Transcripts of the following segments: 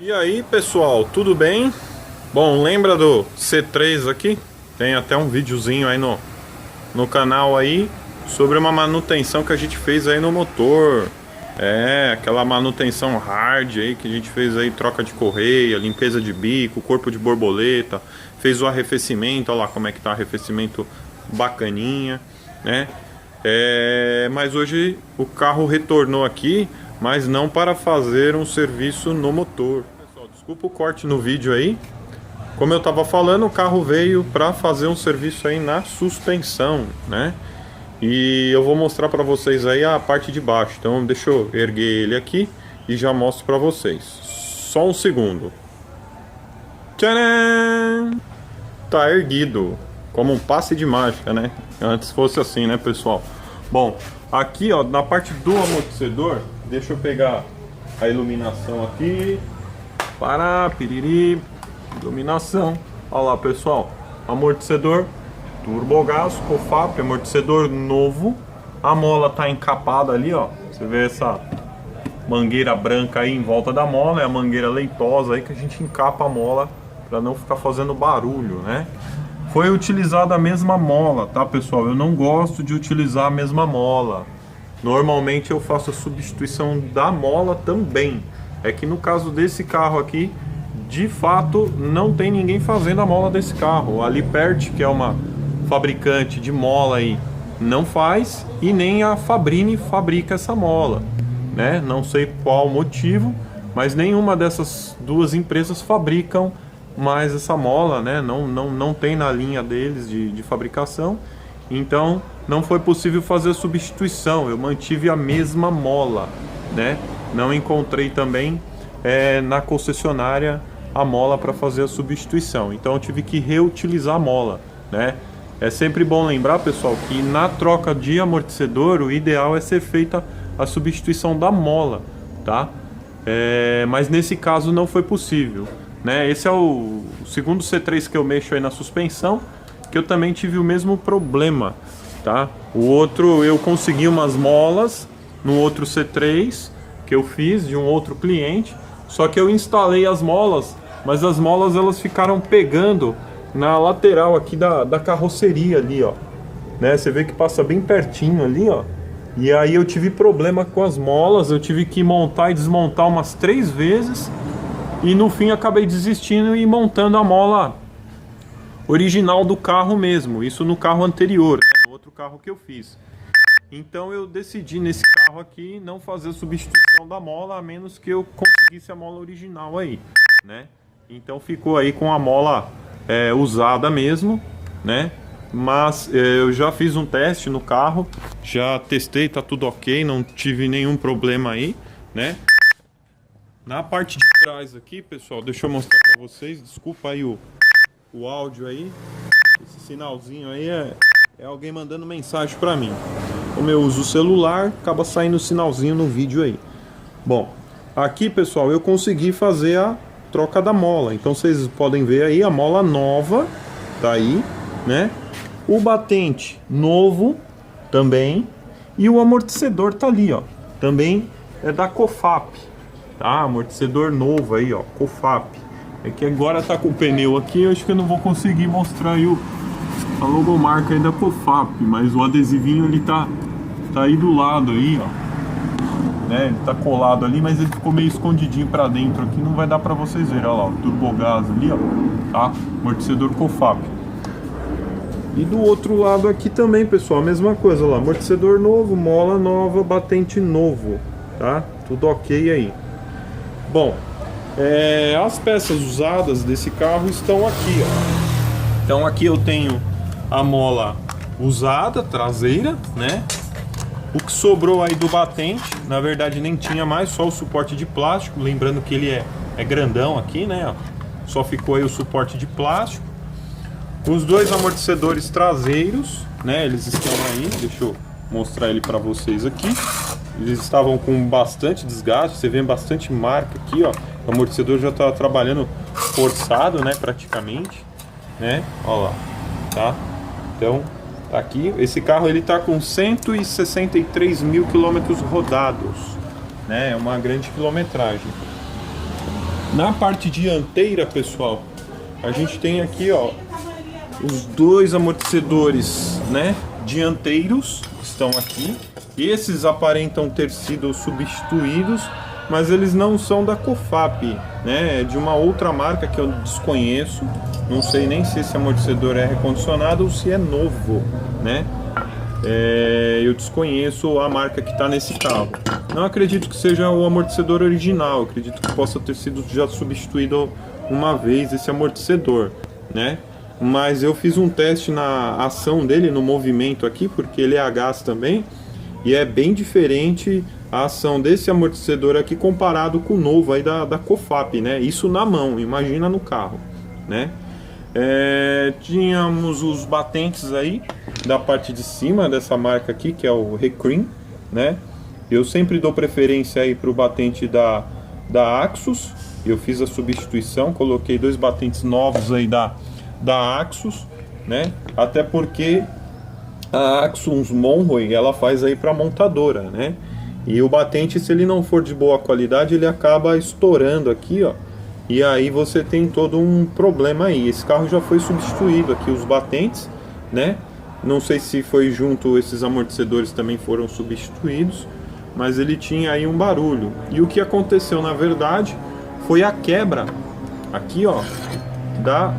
E aí pessoal, tudo bem? Bom, lembra do C3 aqui? Tem até um videozinho aí no canal aí sobre uma manutenção que a gente fez aí no motor. Aquela manutenção hard aí que a gente fez aí, troca de correia, limpeza de bico, corpo de borboleta, fez o arrefecimento, olha lá como é que tá o arrefecimento bacaninha, né? Mas hoje o carro retornou aqui, mas não para fazer um serviço no motor. Pessoal, desculpa o corte no vídeo aí. Como eu estava falando, o carro veio para fazer um serviço aí na suspensão, né? E eu vou mostrar para vocês aí a parte de baixo. Então deixa eu erguer ele aqui e já mostro para vocês. Só um segundo. Tcharam! Tá erguido, como um passe de mágica, né? Antes fosse assim, né, pessoal? Bom, aqui ó, na parte do amortecedor, deixa eu pegar a iluminação aqui. Para, piriri, iluminação. Olha lá, pessoal, amortecedor turbogás, COFAP, amortecedor novo. A mola tá encapada ali, ó. Você vê essa mangueira branca aí em volta da mola, é a mangueira leitosa aí que a gente encapa a mola para não ficar fazendo barulho, né? Foi utilizada a mesma mola, tá, pessoal? Eu não gosto de utilizar a mesma mola. Normalmente eu faço a substituição da mola também. É que no caso desse carro aqui, de fato, não tem ninguém fazendo a mola desse carro. A Lippert, que é uma fabricante de mola aí, não faz, e nem a Fabrini fabrica essa mola, né? Não sei qual o motivo, mas nenhuma dessas duas empresas fabricam mais essa mola, né? Não tem na linha deles de fabricação, então não foi possível fazer a substituição. Eu mantive a mesma mola, né? Não encontrei também na concessionária a mola para fazer a substituição, então eu tive que reutilizar a mola, né? É sempre bom lembrar, pessoal, que na troca de amortecedor o ideal é ser feita a substituição da mola, tá? Mas nesse caso não foi possível, né? Esse é o segundo C3 que eu mexo aí na suspensão, que eu também tive o mesmo problema, tá? O outro eu consegui umas molas no outro C3 que eu fiz de um outro cliente, só que eu instalei as molas, mas as molas elas ficaram pegando na lateral aqui da carroceria ali, ó, né? Você vê que passa bem pertinho ali, ó. E aí eu tive problema com as molas, eu tive que montar e desmontar umas 3 vezes. E no fim acabei desistindo e montando a mola original do carro mesmo. Isso no carro anterior, né? No outro carro que eu fiz. Então eu decidi nesse carro aqui não fazer a substituição da mola, a menos que eu conseguisse a mola original aí, né? Então ficou aí com a mola usada mesmo, né? Mas eu já fiz um teste no carro, já testei, tá tudo ok, não tive nenhum problema aí, né? Na parte de trás aqui, pessoal, deixa eu mostrar pra vocês. Desculpa aí o áudio aí. Esse sinalzinho aí é alguém mandando mensagem pra mim. Como eu uso o celular, acaba saindo o sinalzinho no vídeo aí. Bom, aqui, pessoal, eu consegui fazer a troca da mola. Então vocês podem ver aí a mola nova, tá aí, né? O batente novo também. E o amortecedor tá ali, ó. Também é da COFAP. Tá, amortecedor novo aí, ó, COFAP. É que agora tá com o pneu aqui, eu acho que eu não vou conseguir mostrar aí a logomarca aí da COFAP, mas o adesivinho ele tá aí do lado aí, ó, né? Ele tá colado ali, mas ele ficou meio escondidinho pra dentro aqui, não vai dar pra vocês verem, olha lá, o turbogás ali, ó, tá? Amortecedor COFAP. E do outro lado aqui também, pessoal, a mesma coisa, olha lá, amortecedor novo, mola nova, batente novo, tá? Tudo ok aí. Bom, as peças usadas desse carro estão aqui, ó. Então aqui eu tenho a mola usada, traseira, né? O que sobrou aí do batente, na verdade nem tinha mais, só o suporte de plástico. Lembrando que ele é grandão aqui, né? Só ficou aí o suporte de plástico. Os dois amortecedores traseiros, né? Eles estão aí, deixa eu mostrar ele para vocês aqui. Eles estavam com bastante desgaste, você vê bastante marca aqui, ó. O amortecedor já está trabalhando forçado, né, praticamente, né? Olha lá, tá? Então, tá aqui. Esse carro ele tá com 163 mil quilômetros rodados, né? É uma grande quilometragem. Na parte dianteira, pessoal, a gente tem aqui, ó, os dois amortecedores, né, dianteiros estão aqui. Esses aparentam ter sido substituídos, mas eles não são da Cofap, né? É de uma outra marca que eu desconheço. Não sei nem se esse amortecedor é recondicionado ou se é novo, né? Eu desconheço a marca que está nesse carro. Não acredito que seja o amortecedor original. Acredito que possa ter sido já substituído uma vez esse amortecedor, né? Mas eu fiz um teste na ação dele, no movimento aqui, porque ele é a gás também, e é bem diferente a ação desse amortecedor aqui comparado com o novo aí da Cofap, né? Isso na mão, imagina no carro, né? Tínhamos os batentes aí da parte de cima dessa marca aqui, que é o Recream, né? Eu sempre dou preferência aí para o batente da Axus. Eu fiz a substituição, coloquei dois batentes novos aí da Axus, né? Até porque a Axus Monroe, ela faz aí para montadora, né? E o batente, se ele não for de boa qualidade, ele acaba estourando aqui, ó. E aí você tem todo um problema aí. Esse carro já foi substituído aqui, os batentes, né? Não sei se foi junto, esses amortecedores também foram substituídos, mas ele tinha aí um barulho. E o que aconteceu, na verdade, foi a quebra aqui, ó, da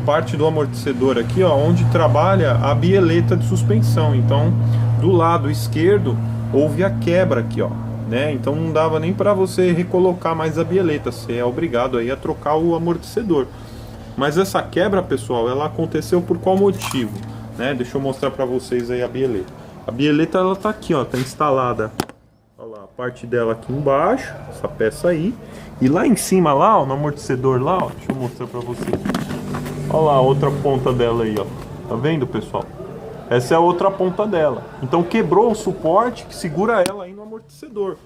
parte do amortecedor aqui, ó, onde trabalha a bieleta de suspensão. Então, do lado esquerdo houve a quebra aqui, ó, né? Então não dava nem para você recolocar mais a bieleta, você é obrigado aí a trocar o amortecedor. Mas essa quebra, pessoal, ela aconteceu por qual motivo, né? Deixa eu mostrar para vocês aí a bieleta. A bieleta, ela tá aqui, ó, tá instalada. Olha lá, a parte dela aqui embaixo, essa peça aí. E lá em cima, lá, ó, no amortecedor lá, ó, deixa eu mostrar para vocês. Olha lá a outra ponta dela aí, ó. Tá vendo, pessoal? Essa é a outra ponta dela. Então quebrou o suporte que segura ela aí no amortecedor.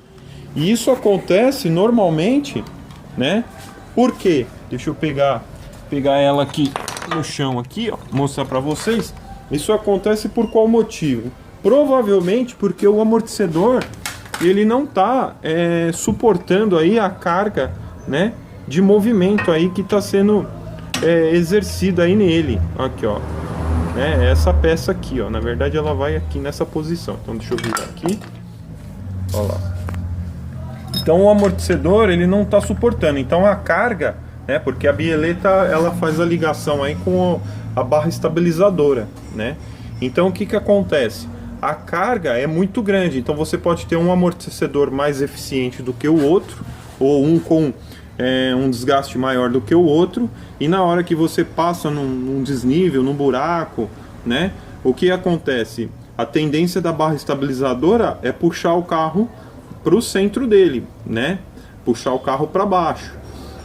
E isso acontece normalmente, né? Por quê? Deixa eu pegar ela aqui no chão aqui, ó, mostrar para vocês. Isso acontece por qual motivo? Provavelmente porque o amortecedor ele não tá suportando aí a carga, né, de movimento aí que está sendo exercida aí nele. Aqui, ó. Essa peça aqui, ó, na verdade ela vai aqui nessa posição. Então deixa eu virar aqui. Olha lá. Então o amortecedor ele não está suportando. Então a carga, né, porque a bieleta ela faz a ligação aí com a barra estabilizadora, né? Então o que acontece? A carga é muito grande. Então você pode ter um amortecedor mais eficiente do que o outro, ou um com um desgaste maior do que o outro, e na hora que você passa num desnível, num buraco, né, o que acontece? A tendência da barra estabilizadora é puxar o carro para o centro dele, né, puxar o carro para baixo.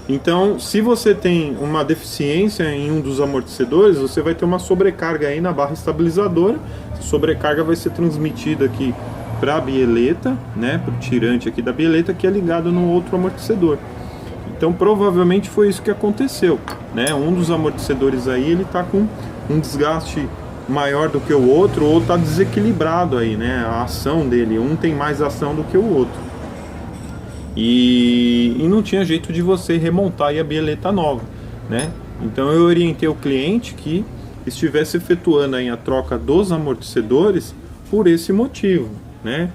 Então, se você tem uma deficiência em um dos amortecedores, você vai ter uma sobrecarga aí na barra estabilizadora. A sobrecarga vai ser transmitida aqui para a bieleta, né, para o tirante aqui da bieleta, que é ligado no outro amortecedor. Então provavelmente foi isso que aconteceu, né? Um dos amortecedores aí ele tá com um desgaste maior do que o outro, ou tá desequilibrado aí, né? A ação dele, um tem mais ação do que o outro. E não tinha jeito de você remontar aí a bieleta nova, né? Então eu orientei o cliente que estivesse efetuando aí a troca dos amortecedores por esse motivo, né?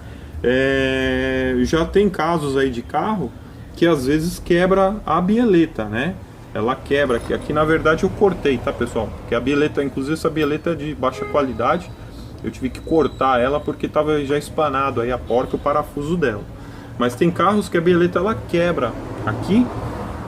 Já tem casos aí de carro que às vezes quebra a bieleta, né? Ela quebra, aqui na verdade eu cortei, tá, pessoal? Porque a bieleta, inclusive essa bieleta é de baixa qualidade, eu tive que cortar ela porque estava já espanado aí a porca, o parafuso dela. Mas tem carros que a bieleta ela quebra aqui,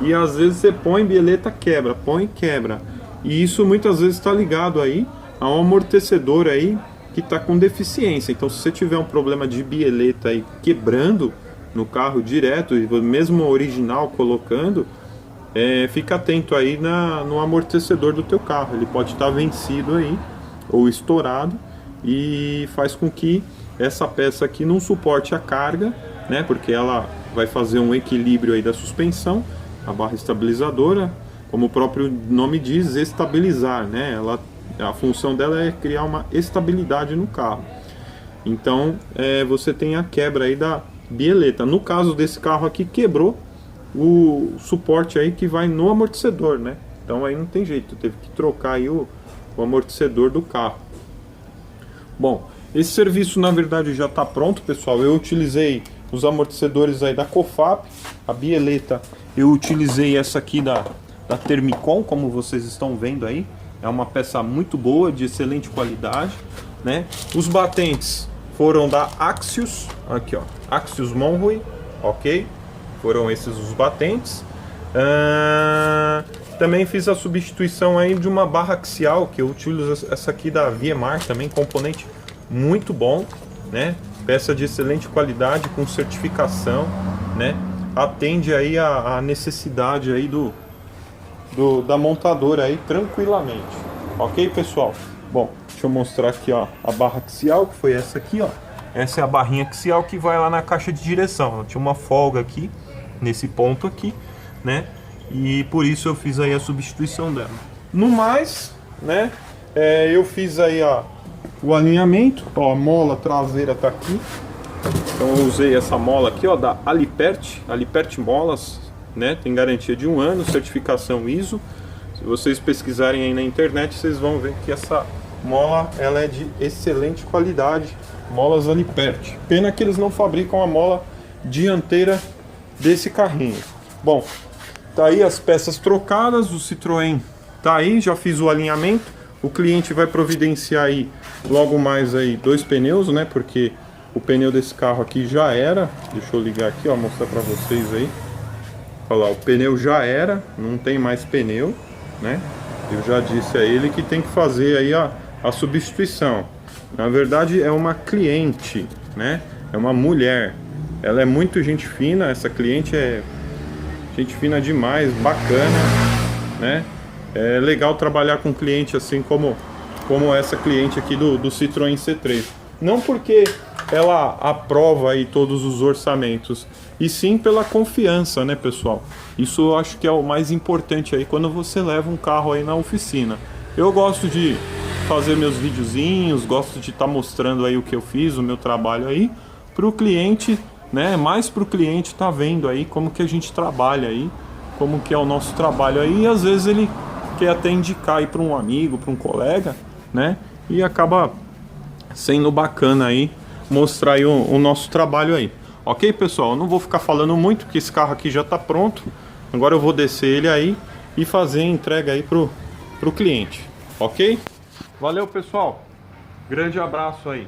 e às vezes você põe bieleta, quebra, põe, quebra. E isso muitas vezes está ligado aí a um amortecedor aí que está com deficiência. Então se você tiver um problema de bieleta aí quebrando no carro direto, e mesmo original colocando, fica atento aí no amortecedor do teu carro. Ele pode estar vencido aí ou estourado, e faz com que essa peça aqui não suporte a carga, né? Porque ela vai fazer um equilíbrio aí da suspensão, a barra estabilizadora, como o próprio nome diz, estabilizar, né? A função dela é criar uma estabilidade no carro. Então você tem a quebra aí da bieleta. No caso desse carro aqui, quebrou o suporte aí que vai no amortecedor, né? Então aí não tem jeito, teve que trocar aí o amortecedor do carro. Bom, esse serviço na verdade já está pronto, pessoal. Eu utilizei os amortecedores aí da Cofap, a bieleta eu utilizei essa aqui da Thermicon, como vocês estão vendo aí. É uma peça muito boa, de excelente qualidade, né? Os batentes foram da Axius, aqui ó, Axius Monroe, ok? Foram esses os batentes. Também fiz a substituição aí de uma barra axial, que eu utilizo essa aqui da VMR também, componente muito bom, né? Peça de excelente qualidade, com certificação, né? Atende aí a necessidade aí da montadora aí tranquilamente, ok, pessoal? Bom, deixa eu mostrar aqui, ó, a barra axial, que foi essa aqui, ó. Essa é a barrinha axial que vai lá na caixa de direção. Ela tinha uma folga aqui, nesse ponto aqui, né? E por isso eu fiz aí a substituição dela. No mais, né? Eu fiz aí o alinhamento, ó, a mola traseira tá aqui. Então eu usei essa mola aqui, ó, da Alipert Molas, né? Tem garantia de 1 ano, certificação ISO. Se vocês pesquisarem aí na internet, vocês vão ver que essa mola ela é de excelente qualidade, molas Alipert. Pena que eles não fabricam a mola dianteira desse carrinho. Bom, tá aí as peças trocadas, o Citroën tá aí, já fiz o alinhamento. O cliente vai providenciar aí logo mais aí 2 pneus, né? Porque o pneu desse carro aqui já era. Deixa eu ligar aqui, ó, mostrar para vocês aí. Olha lá, o pneu já era, não tem mais pneu, né? Eu já disse a ele que tem que fazer aí a substituição. Na verdade é uma cliente, né? É uma mulher. Ela é muito gente fina, essa cliente é gente fina demais, bacana, né? É legal trabalhar com cliente assim como essa cliente aqui do Citroën C3. Não porque ela aprova aí todos os orçamentos, e sim pela confiança, né, pessoal? Isso eu acho que é o mais importante aí quando você leva um carro aí na oficina. Eu gosto de fazer meus videozinhos, gosto de estar mostrando aí o que eu fiz, o meu trabalho aí, para o cliente, né? Mais para o cliente tá vendo aí como que a gente trabalha aí, como que é o nosso trabalho aí, e às vezes ele quer até indicar aí para um amigo, para um colega, né? E acaba sendo bacana aí mostrar aí o nosso trabalho aí. Ok, pessoal? Eu não vou ficar falando muito, porque esse carro aqui já está pronto. Agora eu vou descer ele aí e fazer a entrega aí pro cliente. Ok? Valeu, pessoal. Grande abraço aí.